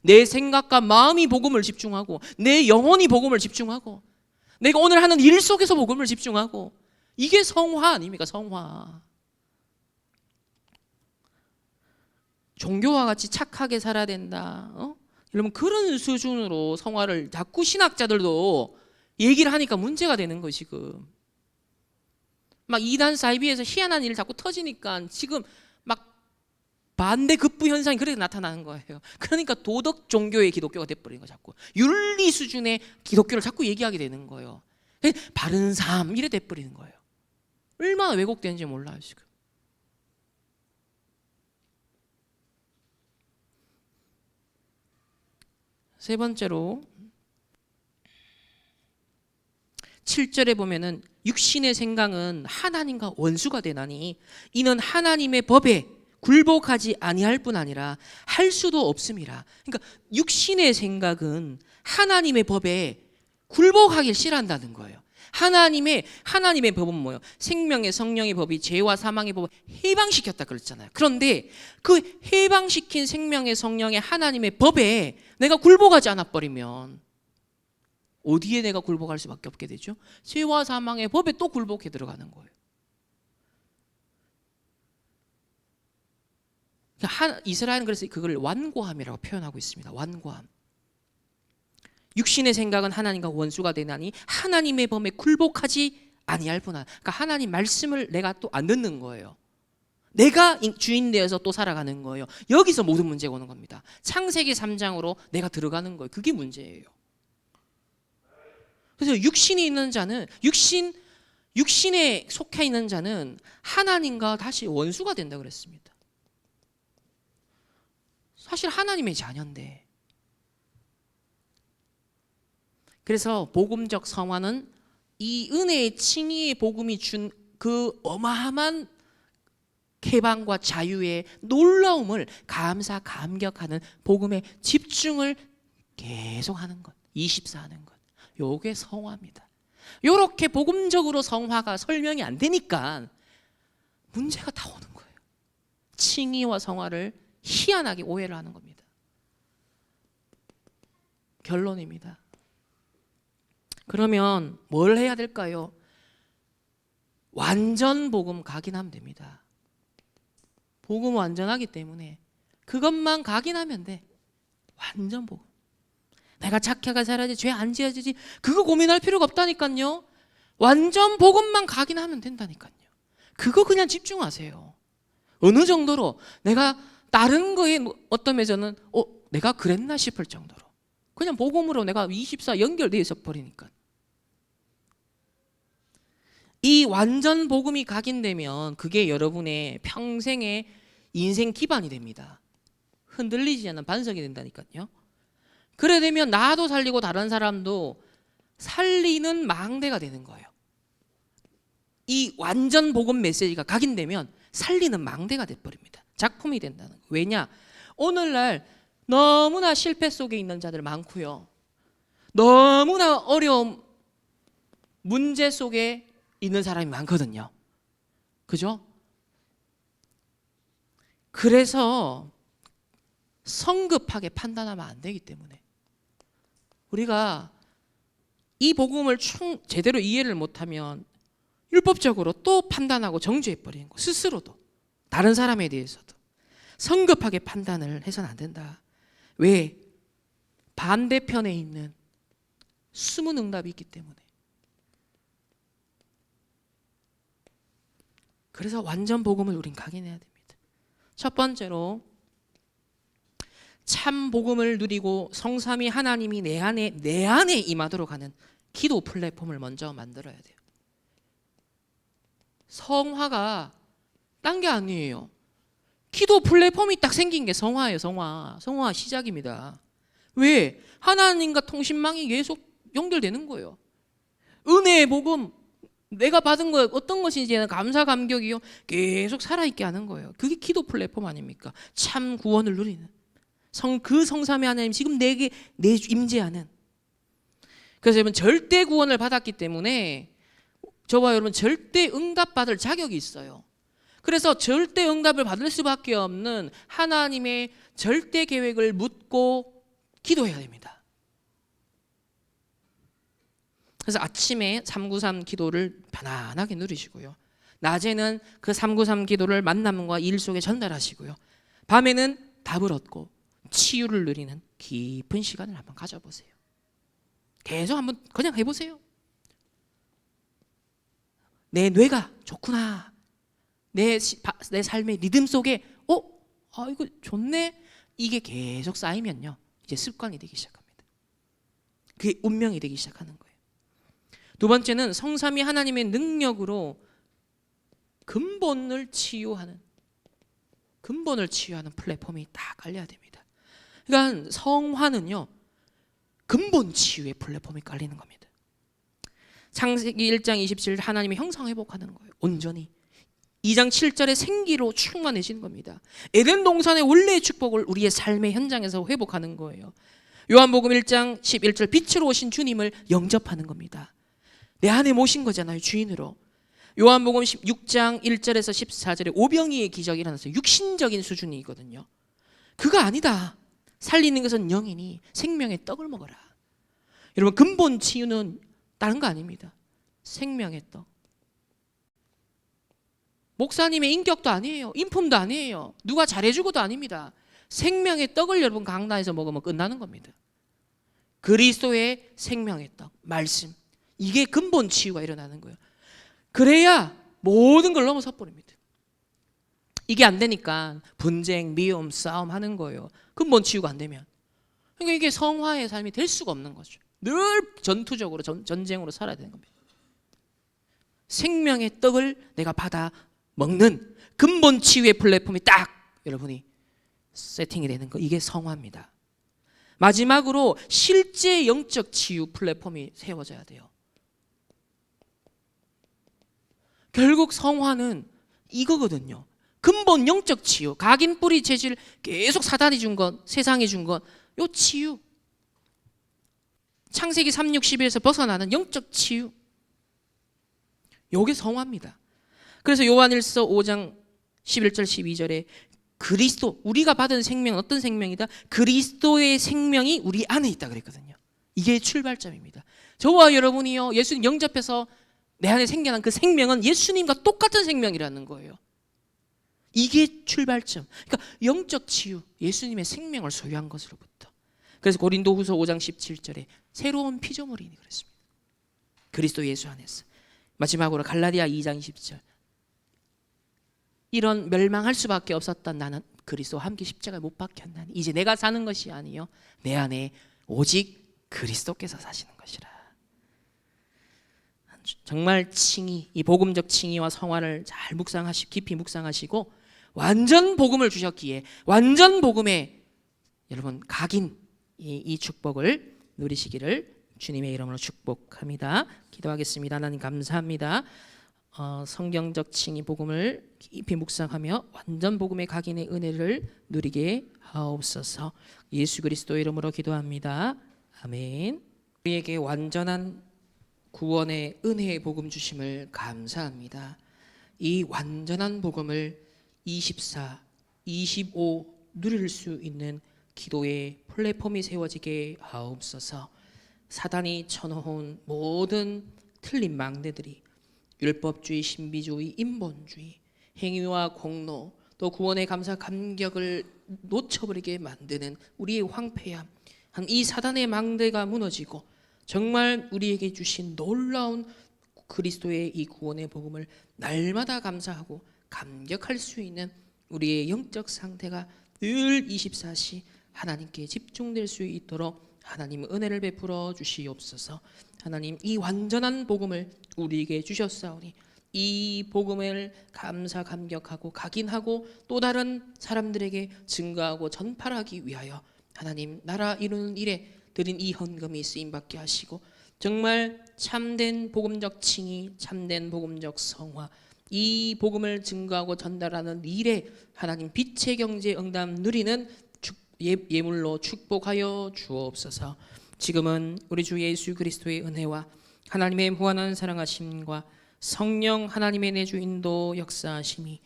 내 생각과 마음이 복음을 집중하고, 내 영혼이 복음을 집중하고, 내가 오늘 하는 일 속에서 복음을 집중하고, 이게 성화 아닙니까? 성화. 종교와 같이 착하게 살아야 된다, 여러분, 그런 수준으로 성화를 자꾸 신학자들도 얘기를 하니까 문제가 되는 거. 지금 막 이단 사이비에서 희한한 일 자꾸 터지니까 지금 막 반대 급부 현상이 그렇게 나타나는 거예요. 그러니까 도덕 종교의 기독교가 돼버린 거. 자꾸 윤리 수준의 기독교를 자꾸 얘기하게 되는 거예요. 바른 삶 이래 돼버리는 거예요. 얼마나 왜곡되는지 몰라요 지금. 세 번째로 7절에 보면은 육신의 생각은 하나님과 원수가 되나니 이는 하나님의 법에 굴복하지 아니할 뿐 아니라 할 수도 없음이라. 그러니까 육신의 생각은 하나님의 법에 굴복하길 싫어한다는 거예요. 하나님의 법은 뭐예요? 생명의 성령의 법이 죄와 사망의 법을 해방시켰다 그랬잖아요. 그런데 그 해방시킨 생명의 성령의 하나님의 법에 내가 굴복하지 않아 버리면 어디에 내가 굴복할 수밖에 없게 되죠? 죄와 사망의 법에 또 굴복해 들어가는 거예요. 이스라엘은 그래서 그걸 완고함이라고 표현하고 있습니다. 완고함. 육신의 생각은 하나님과 원수가 되나니 하나님의 법에 굴복하지 아니할 뿐 아니라. 그러니까 하나님 말씀을 내가 또 안 듣는 거예요. 내가 주인 되어서 또 살아가는 거예요. 여기서 모든 문제가 오는 겁니다. 창세기 3장으로 내가 들어가는 거예요. 그게 문제예요. 그래서 육신이 있는 자는 육신에 속해 있는 자는 하나님과 다시 원수가 된다 그랬습니다. 사실 하나님의 자녀인데. 그래서 복음적 성화는 이 은혜의 칭의의 복음이 준 그 어마어마한 해방과 자유의 놀라움을 감사 감격하는 복음의 집중을 계속하는 것, 24하는 것. 요게 성화입니다. 요렇게 복음적으로 성화가 설명이 안 되니까 문제가 다 오는 거예요. 칭의와 성화를 희한하게 오해를 하는 겁니다. 결론입니다. 그러면 뭘 해야 될까요? 완전 복음 각인하면 됩니다. 복음 완전하기 때문에 그것만 각인하면 돼. 완전 복음. 내가 착하게 살아야지, 죄 안 지어지지, 그거 고민할 필요가 없다니까요. 완전 복음만 각인하면 된다니까요. 그거 그냥 집중하세요. 어느 정도로 내가 다른 거에 어떤 면에서는 내가 그랬나 싶을 정도로 그냥 복음으로 내가 24 연결되어 있어 버리니까. 이 완전 복음이 각인되면 그게 여러분의 평생의 인생 기반이 됩니다. 흔들리지 않는 반석이 된다니까요. 그래 되면 나도 살리고 다른 사람도 살리는 망대가 되는 거예요. 이 완전 복음 메시지가 각인되면 살리는 망대가 돼버립니다. 작품이 된다는 거예요. 왜냐? 오늘날 너무나 실패 속에 있는 자들 많고요. 너무나 어려운 문제 속에 있는 사람이 많거든요. 그죠? 그래서 성급하게 판단하면 안 되기 때문에 우리가 이 복음을 제대로 이해를 못하면 율법적으로 또 판단하고 정죄해버리는 거, 스스로도 다른 사람에 대해서도 성급하게 판단을 해서는 안 된다. 왜? 반대편에 있는 숨은 응답이 있기 때문에. 그래서 완전 복음을 우린 각인해야 됩니다. 첫 번째로 참 복음을 누리고 성삼위 하나님이 내 안에 임하도록 하는 기도 플랫폼을 먼저 만들어야 돼요. 성화가 딴 게 아니에요. 기도 플랫폼이 딱 생긴 게 성화예요. 성화 시작입니다. 왜? 하나님과 통신망이 계속 연결되는 거예요. 은혜의 복음, 내가 받은 거 어떤 것인지에는 감사 감격이요 계속 살아있게 하는 거예요. 그게 기도 플랫폼 아닙니까? 참 구원을 누리는 그 성삼위 하나님 지금 내게 임재하는. 그래서 여러분 절대 구원을 받았기 때문에 저와 여러분 절대 응답 받을 자격이 있어요. 그래서 절대 응답을 받을 수밖에 없는 하나님의 절대 계획을 묻고 기도해야 됩니다. 그래서 아침에 393 기도를 편안하게 누리시고요. 낮에는 그 393 기도를 만남과 일 속에 전달하시고요. 밤에는 답을 얻고 치유를 누리는 깊은 시간을 한번 가져보세요. 계속 한번 그냥 해보세요. 내 뇌가 좋구나. 내 삶의 리듬 속에 이거 좋네. 이게 계속 쌓이면요. 이제 습관이 되기 시작합니다. 그게 운명이 되기 시작하는 거예요. 두 번째는 성삼위 하나님의 능력으로 근본을 치유하는 플랫폼이 딱 깔려야 됩니다. 그러니까 성화는요. 근본 치유의 플랫폼이 깔리는 겁니다. 창세기 1장 27절 하나님의 형상 회복하는 거예요. 온전히. 2장 7절에 생기로 충만해지는 겁니다. 에덴 동산의 원래의 축복을 우리의 삶의 현장에서 회복하는 거예요. 요한복음 1장 11절 빛으로 오신 주님을 영접하는 겁니다. 내 안에 모신 거잖아요. 주인으로. 요한복음 6장 1절에서 14절에 오병이의 기적이 일어났어요. 육신적인 수준이거든요. 그거 아니다. 살리는 것은 영이니 생명의 떡을 먹어라. 여러분 근본 치유는 다른 거 아닙니다. 생명의 떡. 목사님의 인격도 아니에요. 인품도 아니에요. 누가 잘해주고도 아닙니다. 생명의 떡을 여러분 강단에서 먹으면 끝나는 겁니다. 그리스도의 생명의 떡, 말씀. 이게 근본 치유가 일어나는 거예요. 그래야 모든 걸 넘어서 버립니다. 이게 안 되니까 분쟁, 미움, 싸움 하는 거예요. 근본 치유가 안 되면. 그러니까 이게 성화의 삶이 될 수가 없는 거죠. 늘 전투적으로 전쟁으로 살아야 되는 겁니다. 생명의 떡을 내가 받아 먹는 근본 치유의 플랫폼이 딱 여러분이 세팅이 되는 거, 이게 성화입니다. 마지막으로 실제 영적 치유 플랫폼이 세워져야 돼요. 결국 성화는 이거거든요. 근본 영적 치유, 각인 뿌리 재질 계속 사단이 준 것, 세상이 준 것, 요 치유. 창세기 3:6-11에서 벗어나는 영적 치유. 요게 성화입니다. 그래서 요한일서 5장 11절 12절에 그리스도, 우리가 받은 생명은 어떤 생명이다? 그리스도의 생명이 우리 안에 있다 그랬거든요. 이게 출발점입니다. 저와 여러분이요, 예수님 영접해서 내 안에 생겨난 그 생명은 예수님과 똑같은 생명이라는 거예요. 이게 출발점. 그러니까 영적 치유, 예수님의 생명을 소유한 것으로부터. 그래서 고린도후서 5장 17절에 새로운 피조물이니 그랬습니다. 그리스도 예수 안에서. 마지막으로 갈라디아 2장 20절. 이런 멸망할 수밖에 없었던 나는 그리스도와 함께 십자가에 못 박혔나니 이제 내가 사는 것이 아니요 내 안에 오직 그리스도께서 사시는 것이라. 정말 칭의, 이 복음적 칭의와 성화를 잘 깊이 묵상하시고 완전 복음을 주셨기에 완전 복음의 여러분 각인, 이 축복을 누리시기를 주님의 이름으로 축복합니다. 기도하겠습니다. 하나님 감사합니다. 성경적 칭의 복음을 깊이 묵상하며 완전 복음의 각인의 은혜를 누리게 하옵소서. 예수 그리스도의 이름으로 기도합니다. 아멘. 우리에게 완전한 구원의 은혜의 복음 주심을 감사합니다. 이 완전한 복음을 24, 25 누릴 수 있는 기도의 플랫폼이 세워지게 하옵소서. 사단이 쳐놓은 모든 틀린 망대들이 율법주의, 신비주의, 인본주의, 행위와 공로, 또 구원의 감사 감격을 놓쳐버리게 만드는 우리의 황폐함, 이 사단의 망대가 무너지고 정말 우리에게 주신 놀라운 그리스도의 이 구원의 복음을 날마다 감사하고 감격할 수 있는 우리의 영적 상태가 늘 24시 하나님께 집중될 수 있도록 하나님 은혜를 베풀어 주시옵소서. 하나님 이 완전한 복음을 우리에게 주셨사오니 이 복음을 감사 감격하고 각인하고 또 다른 사람들에게 증거하고 전파하기 위하여 하나님 나라 이루는 일에 드린 이 헌금이 쓰임받게 하시고 정말 참된 복음적 칭의, 참된 복음적 성화, 이 복음을 증거하고 전달하는 일에 하나님 빛의 경제 응답 누리는 예물로 축복하여 주옵소서. 지금은 우리 주 예수 그리스도의 은혜와 하나님의 무한한 사랑하심과 성령 하나님의 내주 인도 역사하심이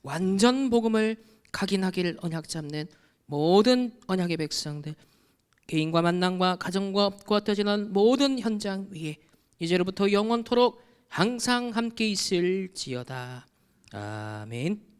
완전 복음을 각인하기를 언약 잡는 모든 언약의 백성들, 개인과 만남과 가정과 업과 떠지는 모든 현장 위에 이제로부터 영원토록 항상 함께 있을지어다. 아멘.